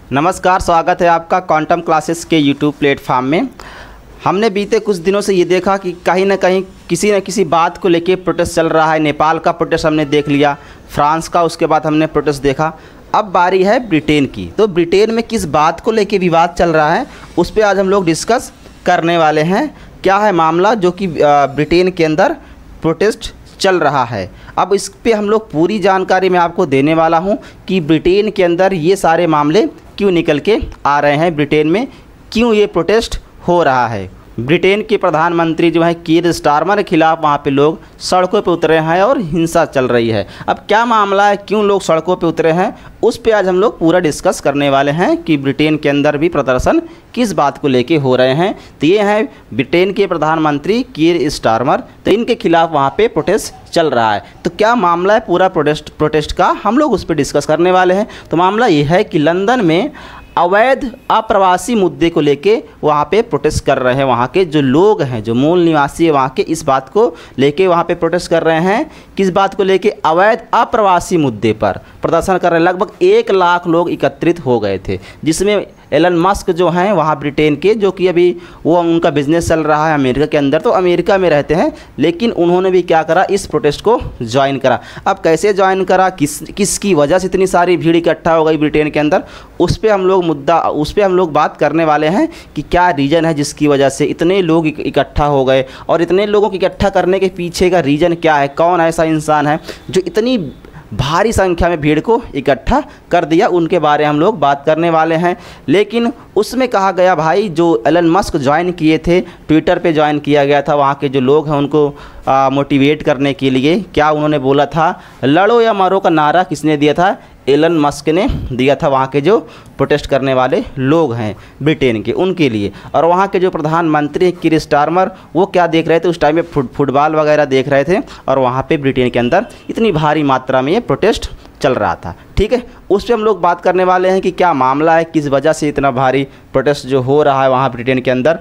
नमस्कार, स्वागत है आपका क्वांटम क्लासेस के यूट्यूब प्लेटफॉर्म में। हमने बीते कुछ दिनों से ये देखा कि कहीं ना कहीं किसी न किसी बात को लेके प्रोटेस्ट चल रहा है। नेपाल का प्रोटेस्ट हमने देख लिया, फ्रांस का, उसके बाद हमने प्रोटेस्ट देखा। अब बारी है ब्रिटेन की। तो ब्रिटेन में किस बात को लेके विवाद चल रहा है उस पर आज हम लोग डिस्कस करने वाले हैं। क्या है मामला जो कि ब्रिटेन के अंदर प्रोटेस्ट चल रहा है। अब इस पे हम लोग पूरी जानकारी मैं आपको देने वाला हूं कि ब्रिटेन के अंदर ये सारे मामले क्यों निकल के आ रहे हैं, ब्रिटेन में क्यों ये प्रोटेस्ट हो रहा है। ब्रिटेन के प्रधानमंत्री जो है कीर स्टारमर के खिलाफ़ वहाँ पे लोग सड़कों पे उतरे हैं और हिंसा चल रही है। अब क्या मामला है, क्यों लोग सड़कों पे उतरे हैं, उस पे आज हम लोग पूरा डिस्कस करने वाले हैं कि ब्रिटेन के अंदर भी प्रदर्शन किस बात को लेके हो रहे हैं। तो ये हैं ब्रिटेन के प्रधानमंत्री कीर स्टारमर, तो इनके खिलाफ़ वहाँ पे प्रोटेस्ट चल रहा है। तो क्या मामला है पूरा प्रोटेस्ट का, हम लोग उस पर डिस्कस करने वाले हैं। तो मामला ये है कि लंदन में अवैध अप्रवासी मुद्दे को लेके वहाँ पे प्रोटेस्ट कर रहे हैं। वहाँ के जो लोग हैं, जो मूल निवासी है वहाँ के, इस बात को लेके वहाँ पे प्रोटेस्ट कर रहे हैं। किस बात को लेके? अवैध अप्रवासी मुद्दे पर प्रदर्शन कर रहे हैं। लगभग 1 लाख लोग एकत्रित हो गए थे, जिसमें एलन मस्क जो हैं वहाँ ब्रिटेन के, जो कि अभी वो उनका बिजनेस चल रहा है अमेरिका के अंदर, तो अमेरिका में रहते हैं, लेकिन उन्होंने भी क्या करा, इस प्रोटेस्ट को ज्वाइन करा। अब कैसे ज्वाइन करा, किसकी वजह से इतनी सारी भीड़ इकट्ठा हो गई ब्रिटेन के अंदर, उस पर हम लोग बात करने वाले हैं कि क्या रीज़न है जिसकी वजह से इतने लोग इकट्ठा हो गए, और इतने लोगों को इकट्ठा करने के पीछे का रीज़न क्या है, कौन ऐसा इंसान है जो इतनी भारी संख्या में भीड़ को इकट्ठा कर दिया, उनके बारे में हम लोग बात करने वाले हैं। लेकिन उसमें कहा गया भाई, जो एलन मस्क ज्वाइन किए थे, ट्विटर पे ज्वाइन किया गया था, वहाँ के जो लोग हैं उनको मोटिवेट करने के लिए, क्या उन्होंने बोला था, लड़ो या मरो का नारा किसने दिया था? एलन मस्क ने दिया था, वहाँ के जो प्रोटेस्ट करने वाले लोग हैं ब्रिटेन के, उनके लिए। और वहाँ के जो प्रधानमंत्री कीर स्टारमर, वो क्या देख रहे थे उस टाइम में, फुटबॉल वगैरह देख रहे थे, और वहाँ पे ब्रिटेन के अंदर इतनी भारी मात्रा में ये प्रोटेस्ट चल रहा था। ठीक है, उस पर हम लोग बात करने वाले हैं कि क्या मामला है, किस वजह से इतना भारी प्रोटेस्ट जो हो रहा है वहाँ ब्रिटेन के अंदर।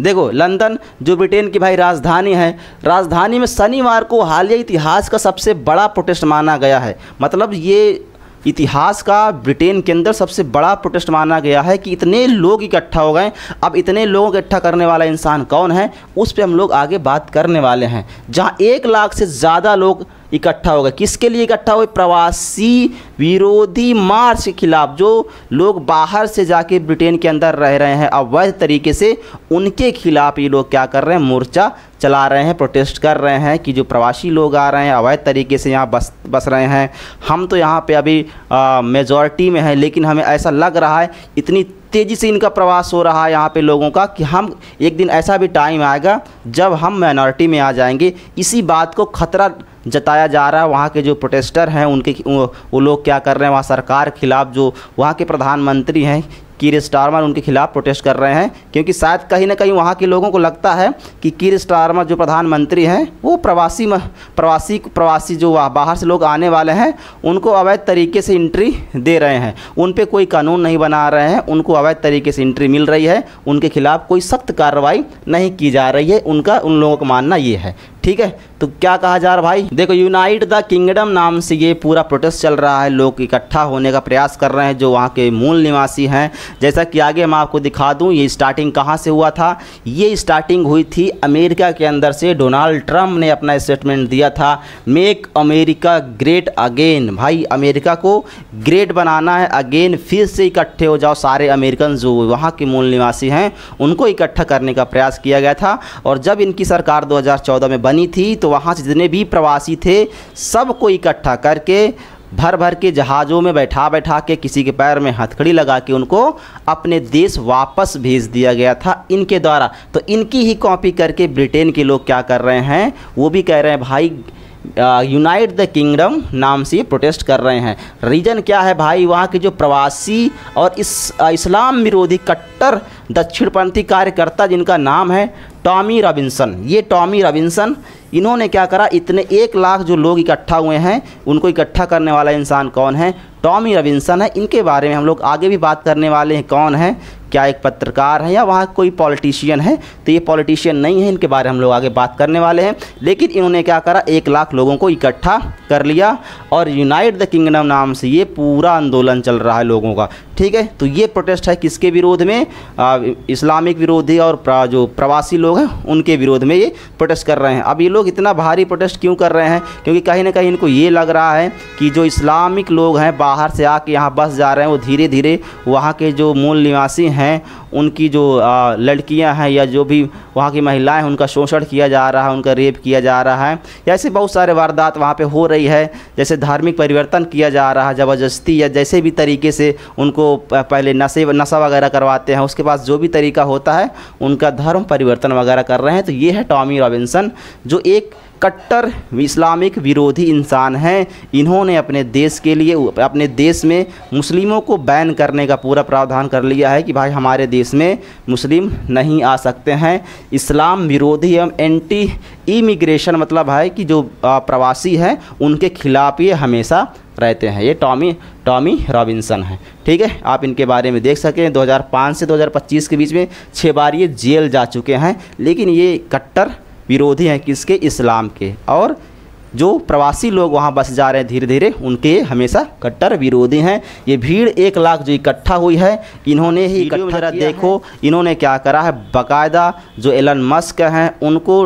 देखो, लंदन जो ब्रिटेन की भाई राजधानी है, राजधानी में शनिवार को हालिया इतिहास का सबसे बड़ा प्रोटेस्ट माना गया है। मतलब ये इतिहास का ब्रिटेन के अंदर सबसे बड़ा प्रोटेस्ट माना गया है कि इतने लोग इकट्ठा हो गए। अब इतने लोगों को इकट्ठा करने वाला इंसान कौन है, उस पर हम लोग आगे बात करने वाले हैं। जहां 1 लाख से ज़्यादा लोग इकट्ठा हो गए, किसके लिए इकट्ठा हुए? प्रवासी विरोधी मार्च के खिलाफ। जो लोग बाहर से जाके ब्रिटेन के अंदर रह रहे हैं अवैध तरीके से, उनके खिलाफ ये लोग क्या कर रहे हैं, मोर्चा चला रहे हैं, प्रोटेस्ट कर रहे हैं कि जो प्रवासी लोग आ रहे हैं अवैध तरीके से यहाँ बस रहे हैं, हम तो यहाँ पे अभी मेजॉरिटी में हैं, लेकिन हमें ऐसा लग रहा है इतनी तेज़ी से इनका प्रवास हो रहा है यहाँ पे लोगों का कि हम एक दिन ऐसा भी टाइम आएगा जब हम माइनॉरिटी में आ जाएंगे। इसी बात को खतरा जताया जा रहा है। वहाँ के जो प्रोटेस्टर हैं उनके वो लोग क्या कर रहे हैं, वहाँ सरकार के खिलाफ़, जो वहाँ के प्रधानमंत्री हैं कीर स्टारमर, उनके खिलाफ़ प्रोटेस्ट कर रहे हैं, क्योंकि शायद कहीं ना कहीं वहाँ के लोगों को लगता है कि कीर स्टारमर जो प्रधानमंत्री हैं वो प्रवासी जो बाहर से लोग आने वाले हैं उनको अवैध तरीके से एंट्री दे रहे हैं, उन पे कोई कानून नहीं बना रहे हैं, उनको अवैध तरीके से एंट्री मिल रही है, उनके खिलाफ़ कोई सख्त कार्रवाई नहीं की जा रही है, उन लोगों का मानना ये है। ठीक है, तो क्या कहा जा रहा भाई, देखो, यूनाइट द किंगडम नाम से ये पूरा प्रोटेस्ट चल रहा है। लोग इकट्ठा होने का प्रयास कर रहे हैं जो वहाँ के मूल निवासी हैं। जैसा कि आगे मैं आपको दिखा दूँ, ये स्टार्टिंग कहाँ से हुआ था। ये स्टार्टिंग हुई थी अमेरिका के अंदर से। डोनाल्ड ट्रंप ने अपना स्टेटमेंट दिया था, मेक अमेरिका ग्रेट अगेन। भाई, अमेरिका को ग्रेट बनाना है अगेन, फिर से इकट्ठे हो जाओ सारे अमेरिकन जो वहाँ के मूल निवासी हैं, उनको इकट्ठा करने का प्रयास किया गया था। और जब इनकी सरकार 2014 में बनी थी तो वहाँ से जितने भी प्रवासी थे सबको इकट्ठा करके भर के जहाज़ों में बैठा के, किसी के पैर में हथकड़ी लगा के उनको अपने देश वापस भेज दिया गया था इनके द्वारा। तो इनकी ही कॉपी करके ब्रिटेन के लोग क्या कर रहे हैं, वो भी कह रहे हैं भाई यूनाइट द किंगडम नाम से प्रोटेस्ट कर रहे हैं। रीज़न क्या है भाई, वहाँ के जो प्रवासी और इस्लाम विरोधी कट्टर दक्षिणपंथी कार्यकर्ता जिनका नाम है टॉमी रॉबिन्सन, ये टॉमी रॉबिन्सन, इन्होंने क्या करा, इतने 1 लाख जो लोग इकट्ठा हुए हैं उनको इकट्ठा करने वाला इंसान कौन है? टॉमी रॉबिन्सन है, इनके बारे में हम लोग आगे भी बात करने वाले हैं। कौन है, क्या एक पत्रकार है या वहाँ कोई पॉलिटिशियन है? तो ये पॉलिटिशियन नहीं है, इनके बारे में हम लोग आगे बात करने वाले हैं। लेकिन इन्होंने क्या करा, 1 लाख लोगों को इकट्ठा कर लिया और यूनाइट द किंगडम नाम से ये पूरा आंदोलन चल रहा है लोगों का, ठीक है। तो ये प्रोटेस्ट है किसके विरोध में? इस्लामिक विरोधी और जो प्रवासी लोग हैं उनके विरोध में ये प्रोटेस्ट कर रहे हैं। अब ये लोग इतना भारी प्रोटेस्ट क्यों कर रहे हैं? क्योंकि कहीं ना कहीं इनको ये लग रहा है कि जो इस्लामिक लोग हैं बाहर से आके यहाँ बस जा रहे हैं, वो धीरे धीरे वहाँ के जो मूल निवासी हैं उनकी जो लड़कियां हैं या जो भी वहाँ की महिलाएं हैं उनका शोषण किया जा रहा है, उनका रेप किया जा रहा है, या ऐसे बहुत सारे वारदात वहाँ पे हो रही है। जैसे धार्मिक परिवर्तन किया जा रहा है ज़बरदस्ती, या जैसे भी तरीके से उनको पहले नशा वगैरह करवाते हैं, उसके बाद जो भी तरीका होता है उनका धर्म परिवर्तन वगैरह कर रहे हैं। तो ये है टॉमी रॉबिन्सन, जो एक कट्टर इस्लामिक विरोधी इंसान हैं। इन्होंने अपने देश के लिए, अपने देश में मुस्लिमों को बैन करने का पूरा प्रावधान कर लिया है कि भाई हमारे देश में मुस्लिम नहीं आ सकते हैं। इस्लाम विरोधी एवं एंटी इमिग्रेशन मतलब है कि जो प्रवासी हैं उनके खिलाफ ये हमेशा रहते हैं। ये टॉमी रॉबिन्सन है, ठीक है। आप इनके बारे में देख सकें 2005 से 2025 के बीच में 6 बार ये जेल जा चुके हैं। लेकिन ये कट्टर विरोधी हैं किसके? इस्लाम के। और जो प्रवासी लोग वहाँ बस जा रहे हैं धीरे धीरे, उनके हमेशा कट्टर विरोधी हैं। ये भीड़ 1 लाख जो इकट्ठा हुई है, इन्होंने ही इकट्ठा देखो इन्होंने क्या करा है, बाकायदा जो एलन मस्क हैं उनको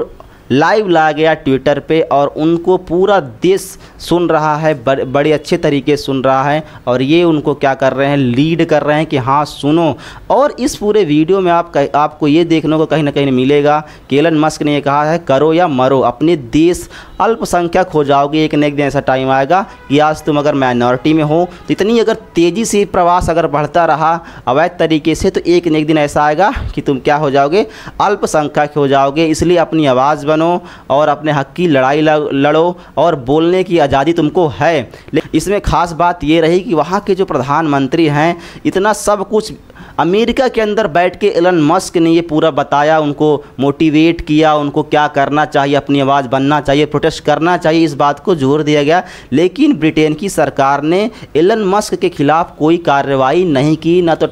लाइव लाया गया ट्विटर पे और उनको पूरा देश सुन रहा है, बड़े अच्छे तरीके से सुन रहा है। और ये उनको क्या कर रहे हैं, लीड कर रहे हैं कि हाँ सुनो। और इस पूरे वीडियो में आपको ये देखने को कहीं ना कहीं मिलेगा कि एलन मस्क ने ये कहा है करो या मरो, अपने देश अल्पसंख्यक हो जाओगे। एक न एक दिन ऐसा टाइम आएगा कि आज तुम अगर माइनॉरिटी में हो तो इतनी अगर तेज़ी से प्रवास अगर बढ़ता रहा अवैध तरीके से, तो एक न एक दिन ऐसा आएगा कि तुम क्या हो जाओगे, अल्पसंख्यक हो जाओगे। इसलिए अपनी आवाज़ बनो और अपने हक की लड़ाई लड़ो और बोलने की आज़ादी तुमको है। इसमें खास बात ये रही कि वहाँ के जो प्रधानमंत्री हैं, इतना सब कुछ अमेरिका के अंदर बैठ के एलन मस्क ने ये पूरा बताया, उनको मोटिवेट किया, उनको क्या करना चाहिए, अपनी आवाज़ बनना चाहिए, प्रोटेस्ट करना चाहिए, इस बात को जोर दिया गया। लेकिन ब्रिटेन की सरकार ने एलन मस्क के खिलाफ कोई कार्रवाई नहीं की, ना तो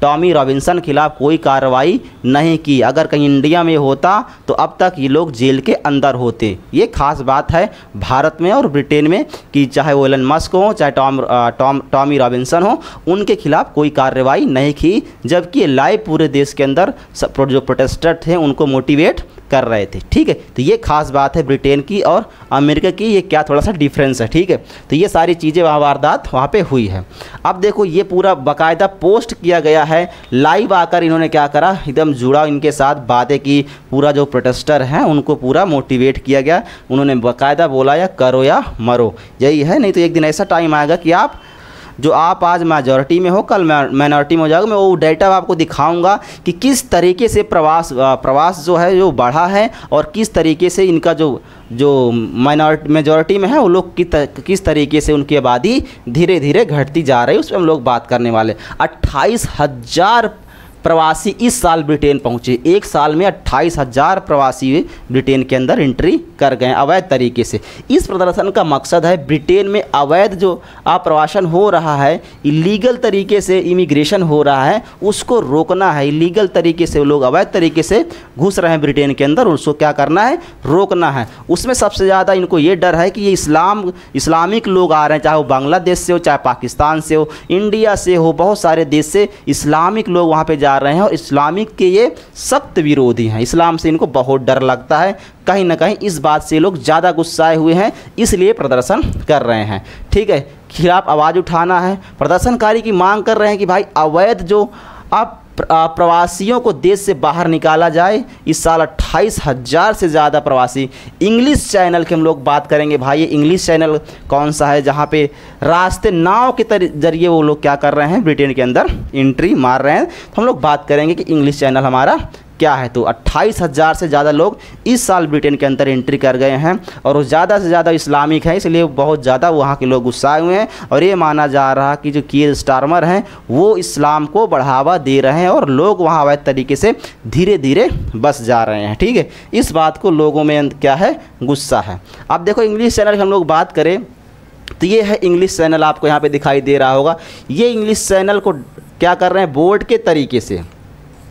टॉमी रॉबिन्सन के खिलाफ कोई कार्रवाई नहीं की। अगर कहीं इंडिया में होता तो अब तक ये लोग जेल के अंदर होते। ये खास बात है भारत में और ब्रिटेन में कि चाहे वो एलन मस्क हो चाहे टॉमी रॉबिन्सन हो, उनके खिलाफ कोई कार्रवाई नहीं की। जबकि लाइव पूरे देश के अंदर जो प्रोटेस्टर थे उनको मोटिवेट कर रहे थे, ठीक है। तो ये खास बात है ब्रिटेन की और अमेरिका की, ये क्या थोड़ा सा डिफरेंस है, ठीक है। तो ये सारी चीज़ें वारदात वहाँ पे हुई है। अब देखो ये पूरा बाकायदा पोस्ट किया गया है, लाइव आकर इन्होंने क्या करा, एकदम जुड़ा इनके साथ बातें की, पूरा जो प्रोटेस्टर हैं उनको पूरा मोटिवेट किया गया। उन्होंने बाकायदा बोला या करो या मरो, यही है। नहीं तो एक दिन ऐसा टाइम आएगा कि आप आज मेजॉरिटी में हो, कल माइनॉरिटी में हो जाओगे। मैं वो डेटा आपको दिखाऊंगा कि किस तरीके से प्रवास जो है जो बढ़ा है और किस तरीके से इनका जो मेजॉरिटी में है वो लोग किस तरीके से उनकी आबादी धीरे धीरे घटती जा रही है, उस पर हम लोग बात करने वाले। 28,000 प्रवासी इस साल ब्रिटेन पहुंचे। एक साल में 28,000 प्रवासी ब्रिटेन के अंदर एंट्री कर गए अवैध तरीके से। इस प्रदर्शन का मकसद है ब्रिटेन में अवैध जो आप्रवासन हो रहा है, इलीगल तरीके से इमिग्रेशन हो रहा है, उसको रोकना है। इलीगल तरीके से लोग अवैध तरीके से घुस रहे हैं ब्रिटेन के अंदर, उसको क्या करना है, रोकना है। उसमें सबसे ज़्यादा इनको ये डर है कि ये इस्लामिक लोग आ रहे हैं, चाहे वो बांग्लादेश से हो, चाहे पाकिस्तान से हो, इंडिया से हो, बहुत सारे देश से इस्लामिक लोग वहाँ पर जा रहे हैं और इस्लामिक के ये सख्त विरोधी हैं। इस्लाम से इनको बहुत डर लगता है। कहीं ना कहीं इस बात से लोग ज़्यादा गुस्साए हुए हैं, इसलिए प्रदर्शन कर रहे हैं, ठीक है। खिलाफ आवाज़ उठाना है। प्रदर्शनकारी की मांग कर रहे हैं कि भाई अवैध जो आप प्रवासियों को देश से बाहर निकाला जाए। इस साल 28,000 से ज़्यादा प्रवासी। इंग्लिश चैनल की हम लोग बात करेंगे। भाई ये इंग्लिश चैनल कौन सा है जहाँ पे रास्ते नाव के जरिए वो लोग क्या कर रहे हैं, ब्रिटेन के अंदर एंट्री मार रहे हैं। तो हम लोग बात करेंगे कि इंग्लिश चैनल हमारा क्या है। तो 28,000 से ज़्यादा लोग इस साल ब्रिटेन के अंदर एंट्री कर गए हैं और वो ज़्यादा से ज़्यादा इस्लामिक है, इसलिए बहुत ज़्यादा वहाँ के लोग गुस्साए हुए हैं। और ये माना जा रहा कि जो कीर स्टारमर हैं वो इस्लाम को बढ़ावा दे रहे हैं और लोग वहाँ अवैध तरीके से धीरे धीरे बस जा रहे हैं, ठीक है। इस बात को लोगों में क्या है, गुस्सा है। अब देखो इंग्लिश चैनल की हम लोग बात करें तो ये है इंग्लिश चैनल, आपको यहाँ पे दिखाई दे रहा होगा। ये इंग्लिश चैनल को क्या कर रहे हैं, बोर्ड के तरीके से,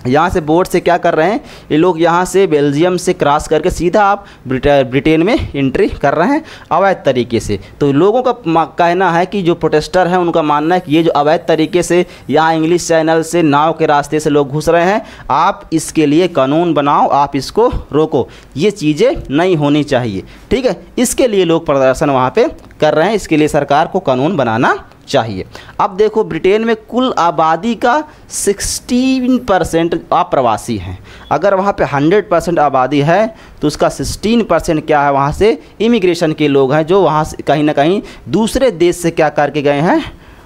यहाँ से बोर्ड से क्या कर रहे हैं ये लोग, यहाँ से बेल्जियम से क्रॉस करके सीधा आप ब्रिटेन में एंट्री कर रहे हैं अवैध तरीके से। तो लोगों का कहना है कि जो प्रोटेस्टर हैं उनका मानना है कि ये जो अवैध तरीके से यहाँ इंग्लिश चैनल से नाव के रास्ते से लोग घुस रहे हैं, आप इसके लिए कानून बनाओ, आप इसको रोको, ये चीज़ें नहीं होनी चाहिए। ठीक है, इसके लिए लोग प्रदर्शन वहाँ पे कर रहे हैं, इसके लिए सरकार को कानून बनाना चाहिए। अब देखो, ब्रिटेन में कुल आबादी का 16% अप्रवासी हैं। अगर वहाँ पे 100% आबादी है तो उसका 16% क्या है, वहाँ से इमिग्रेशन के लोग हैं, जो वहाँ से कहीं ना कहीं दूसरे देश से क्या करके गए हैं,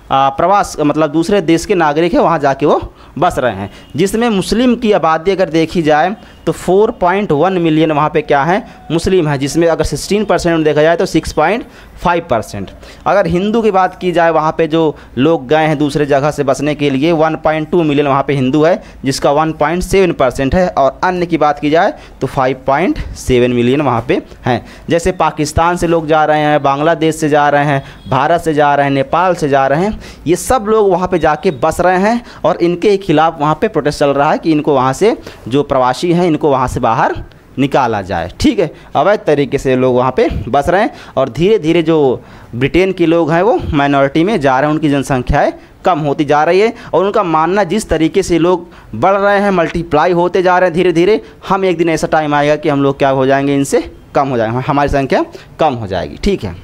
प्रवास, मतलब दूसरे देश के नागरिक हैं, वहाँ जाके वो बस रहे हैं। जिसमें मुस्लिम की आबादी अगर देखी जाए तो 4.1 मिलियन वहाँ पे क्या है, मुस्लिम है, जिसमें अगर 16% देखा जाए तो 6.5%। अगर हिंदू की बात की जाए, वहाँ पे जो लोग गए हैं दूसरे जगह से बसने के लिए 1.2 मिलियन वहाँ पे हिंदू है, जिसका 1.7% है। और अन्य की बात की जाए तो 5.7 मिलियन वहाँ पे हैं। जैसे पाकिस्तान से लोग जा रहे हैं, बांग्लादेश से जा रहे हैं, भारत से जा रहे हैं, नेपाल से जा रहे हैं, ये सब लोग वहाँ पे जाके बस रहे हैं और इनके खिलाफ वहाँ पे प्रोटेस्ट चल रहा है कि इनको वहाँ से, जो प्रवासी हैं, इनको वहाँ से बाहर निकाला जाए। ठीक है, अवैध तरीके से लोग वहाँ पे बस रहे हैं और धीरे धीरे जो ब्रिटेन के लोग हैं वो माइनॉरिटी में जा रहे हैं, उनकी जनसंख्याएं कम होती जा रही है। और उनका मानना, जिस तरीके से लोग बढ़ रहे हैं, मल्टीप्लाई होते जा रहे हैं धीरे धीरे, हम एक दिन ऐसा टाइम आएगा कि हम लोग क्या हो जाएंगे, इनसे कम हो जाएंगे, हमारी संख्या कम हो जाएगी। ठीक है,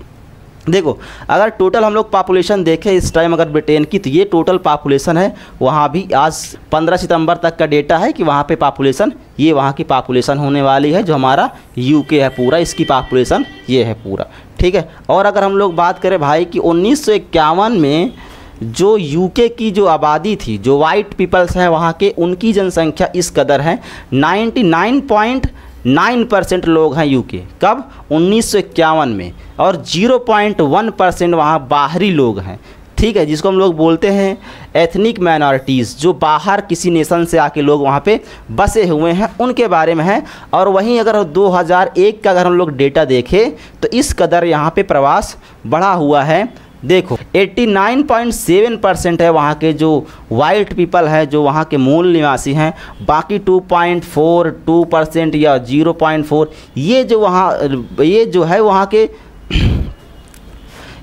देखो, अगर टोटल हम लोग पॉपुलेशन देखें इस टाइम अगर ब्रिटेन की, तो ये टोटल पॉपुलेशन है, वहाँ भी आज 15 सितंबर तक का डेटा है कि वहाँ पे पॉपुलेशन, ये वहाँ की पॉपुलेशन होने वाली है, जो हमारा यूके है पूरा, इसकी पॉपुलेशन ये है पूरा। ठीक है, और अगर हम लोग बात करें भाई कि 1951 में जो यूके की जो आबादी थी, जो वाइट पीपल्स हैं वहाँ के, उनकी जनसंख्या इस कदर है, 99.9% लोग हैं यूके, कब, 1951 में, और 0.1% वहाँ बाहरी लोग हैं। ठीक है, जिसको हम लोग बोलते हैं एथनिक माइनॉरिटीज़, जो बाहर किसी नेशन से आके लोग वहाँ पे बसे हुए हैं, उनके बारे में है। और वहीं अगर 2001 का अगर हम लोग डेटा देखें तो इस कदर यहाँ पे प्रवास बढ़ा हुआ है। देखो, 89.7% है वहाँ के जो वाइट पीपल है, जो वहाँ के मूल निवासी हैं, बाकी 2.42% या 0.4 ये जो वहाँ, ये जो है वहाँ के,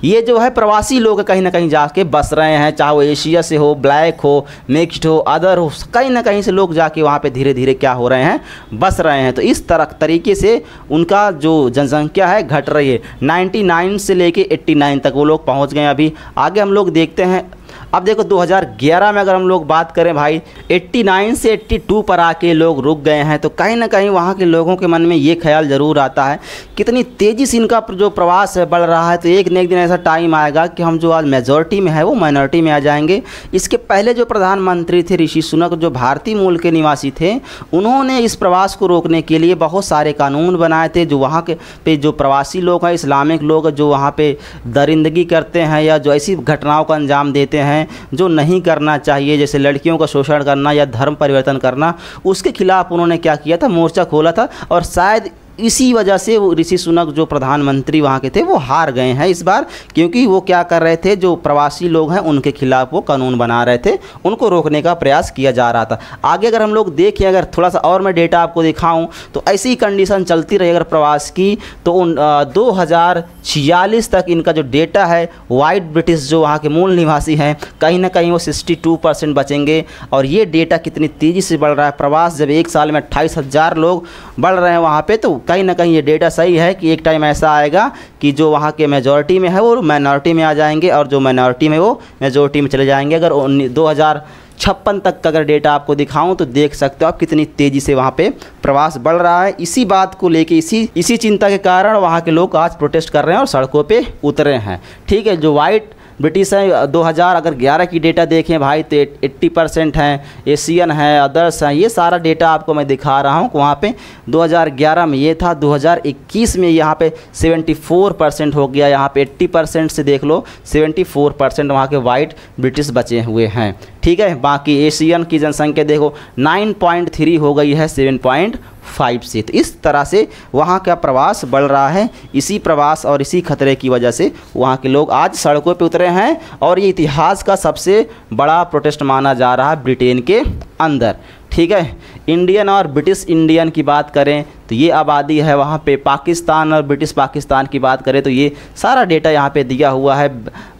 ये जो है प्रवासी लोग कहीं ना कहीं जाके बस रहे हैं, चाहे वो एशिया से हो, ब्लैक हो, मिक्स्ड हो, अदर हो, कहीं ना कहीं से लोग जाके वहाँ पे धीरे धीरे क्या हो रहे हैं, बस रहे हैं। तो इस तरीके से उनका जो जनसंख्या है घट रही है, 99 से लेके 89 तक वो लोग पहुँच गए। अभी आगे हम लोग देखते हैं। अब देखो, 2011 में अगर हम लोग बात करें भाई, 89 से 82 पर आके लोग रुक गए हैं। तो कहीं ना कहीं वहाँ के लोगों के मन में ये ख्याल ज़रूर आता है, कितनी तेज़ी से इनका जो प्रवास है बढ़ रहा है। तो एक न एक दिन ऐसा टाइम आएगा कि हम जो आज मेजॉरिटी में है वो माइनॉरिटी में आ जाएंगे। इसके पहले जो प्रधानमंत्री थे ऋषि सुनक, जो भारतीय मूल के निवासी थे, उन्होंने इस प्रवास को रोकने के लिए बहुत सारे कानून बनाए थे। जो वहाँ के पे जो प्रवासी लोग हैं, इस्लामिक लोग, जो वहाँ पे दरिंदगी करते हैं या जो ऐसी घटनाओं का अंजाम देते हैं जो नहीं करना चाहिए, जैसे लड़कियों का शोषण करना या धर्म परिवर्तन करना, उसके खिलाफ उन्होंने क्या किया था, मोर्चा खोला था। और शायद इसी वजह से वो ऋषि सुनक जो प्रधानमंत्री वहाँ के थे वो हार गए हैं इस बार, क्योंकि वो क्या कर रहे थे, जो प्रवासी लोग हैं उनके खिलाफ वो कानून बना रहे थे, उनको रोकने का प्रयास किया जा रहा था। आगे अगर हम लोग देखें, अगर थोड़ा सा और मैं डेटा आपको दिखाऊं, तो ऐसी ही कंडीशन चलती रही अगर प्रवास की, तो 2046 तक इनका जो डेटा है, वाइट ब्रिटिश जो वहाँ के मूल निवासी हैं, कहीं ना कहीं वो 62% बचेंगे। और ये डेटा कितनी तेज़ी से बढ़ रहा है, प्रवास जब एक साल में 28,000 लोग बढ़ रहे हैं वहाँ पर, तो कहीं ना कहीं ये डेटा सही है कि एक टाइम ऐसा आएगा कि जो वहाँ के मेजॉरिटी में है वो माइनॉरिटी में आ जाएंगे, और जो माइनॉरिटी में वो मेजॉरिटी में चले जाएंगे। अगर 2056 तक का अगर डेटा आपको दिखाऊं तो देख सकते हो आप कितनी तेज़ी से वहाँ पे प्रवास बढ़ रहा है। इसी बात को लेके, इसी चिंता के कारण वहाँ के लोग आज प्रोटेस्ट कर रहे हैं और सड़कों पे उतरे हैं। ठीक है, जो वाइट ब्रिटिश है 2011 की डेटा देखें भाई, तो 80% हैं, एशियन है, अदर्स हैं, ये सारा डेटा आपको मैं दिखा रहा हूँ। वहाँ पे 2011 में ये था, 2021 में यहाँ पे 74% हो गया, यहाँ पे 80% से देख लो 74% वहाँ के वाइट ब्रिटिश बचे हुए हैं। ठीक है। बाकी एशियन की जनसंख्या देखो 9.3 हो गई है 7.5 से। तो इस तरह से वहाँ का प्रवास बढ़ रहा है। इसी प्रवास और इसी खतरे की वजह से वहाँ के लोग आज सड़कों पे उतरे हैं और ये इतिहास का सबसे बड़ा प्रोटेस्ट माना जा रहा है ब्रिटेन के अंदर, ठीक है। इंडियन और ब्रिटिश इंडियन की बात करें तो ये आबादी है वहाँ पे। पाकिस्तान और ब्रिटिश पाकिस्तान की बात करें तो ये सारा डेटा यहाँ पे दिया हुआ है।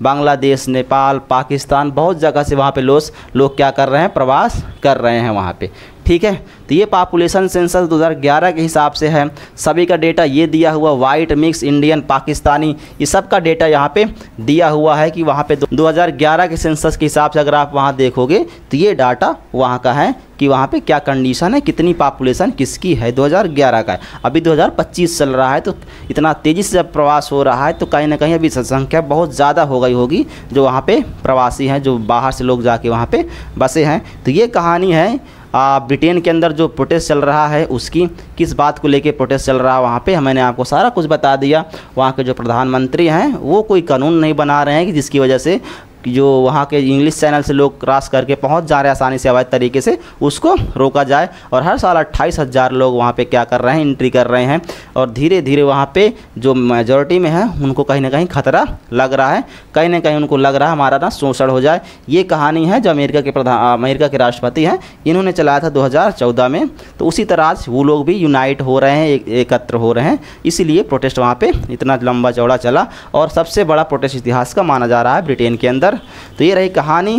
बांग्लादेश, नेपाल, पाकिस्तान, बहुत जगह से वहाँ पे लोग क्या कर रहे हैं, प्रवास कर रहे हैं वहाँ पे, ठीक है। तो ये पॉपुलेशन सेंसस 2011 के हिसाब से है। सभी का डेटा ये दिया हुआ, वाइट, मिक्स, इंडियन, पाकिस्तानी, ये सब का डेटा यहाँ पे दिया हुआ है कि वहाँ पे 2011 के सेंसस के हिसाब से अगर आप वहाँ देखोगे तो ये डाटा वहाँ का है कि वहाँ पे क्या कंडीशन है, कितनी पॉपुलेशन किसकी है 2011 का है। अभी 2025 चल रहा है तो इतना तेज़ी से जब प्रवास हो रहा है तो कहीं ना कहीं अभी संख्या बहुत ज़्यादा हो गई होगी जो वहाँ पे प्रवासी हैं, जो बाहर से लोग जाके वहाँ पे बसे हैं। तो ये कहानी है ब्रिटेन के अंदर जो प्रोटेस्ट चल रहा है उसकी, किस बात को लेके प्रोटेस्ट चल रहा है वहाँ पे मैंने आपको सारा कुछ बता दिया। वहाँ के जो प्रधानमंत्री हैं वो कोई कानून नहीं बना रहे हैं कि जिसकी वजह से जो वहाँ के इंग्लिश चैनल से लोग क्रॉस करके पहुँच जा रहे हैं आसानी से अवैध तरीके से, उसको रोका जाए। और हर साल 28,000 लोग वहाँ पे क्या कर रहे हैं, एंट्री कर रहे हैं। और धीरे धीरे वहाँ पे जो मेजॉरिटी में है उनको कहीं ना कहीं खतरा लग रहा है, कहीं ना कहीं उनको लग रहा है हमारा ना शोषण हो जाए। ये कहानी है जो अमेरिका के राष्ट्रपति हैं इन्होंने चलाया था 2014 में। तो उसी तरह आज वो लोग भी यूनाइट हो रहे हैं, एकत्र हो रहे हैं, इसीलिए प्रोटेस्ट वहाँ पर इतना लंबा चौड़ा चला और सबसे बड़ा प्रोटेस्ट इतिहास का माना जा रहा है ब्रिटेन के अंदर। तो ये रही कहानी।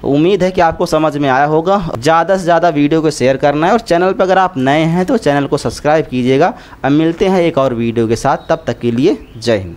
उम्मीद है कि आपको समझ में आया होगा। ज़्यादा से ज़्यादा वीडियो को शेयर करना है और चैनल पर अगर आप नए हैं तो चैनल को सब्सक्राइब कीजिएगा। अब मिलते हैं एक और वीडियो के साथ, तब तक के लिए जय हिंद।